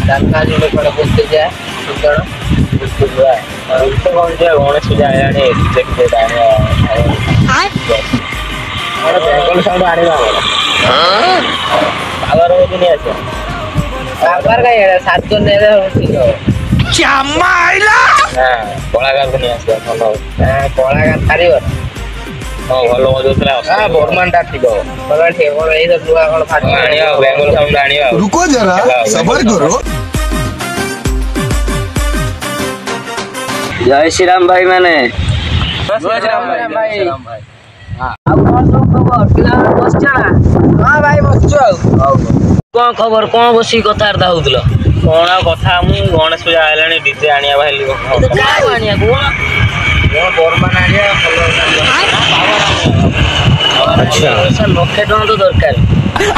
चार जो लोग बसते जाए गणेश पूजा आने बेंगल साउंड आने पावर नहीं आसे पावर का 7 जन कलाकार को नहीं आसे कलाकार कारीगर भल मजा बर्मान टा ठीक बेंगल साउंड आनिया रुको जरा सबर करो। जय श्री राम भाई मैंने जय श्री राम भाई कौन खबर कौन बसी कथबार्ता होउतल कौन कथा मु गणेश पूजा आइलानी डीजे आनिया भाई आनिया बर्मान आनिया अच्छा लक्षे टका तो दरकार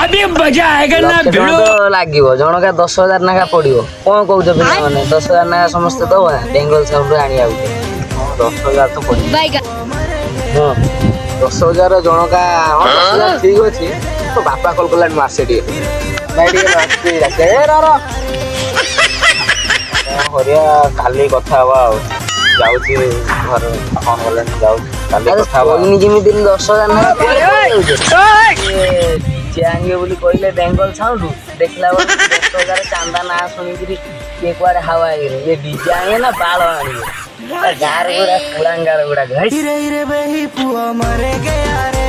अभी मजा आएगा ना भिड़ो लागिवो जनका 10,000 नाका पड़ियो कोन कहउछ पिला माने 10,000 नाका समस्त दो बेंगल साउंड आनिया 10,000 तो पड़ी हां 10,000 जनका 10,000 ठीक अछि तो बापा कॉल करला मासे डी भाई डी मासे राखे रा हरिया काली कथा हवा जाउची घर फोन वाला जाउ काली कथा हवा इन जिमि दिन 10,000 नाका आंगे बोली कहले बेंगल साउंड देखला 10,000 चांदा ना सुनी के कुआरे हवा ये डीजे आए ना बाल आनी गार गुड़ा कुड़ांगार गुड़ा घाई रे रे बही पुआ मरे गया रे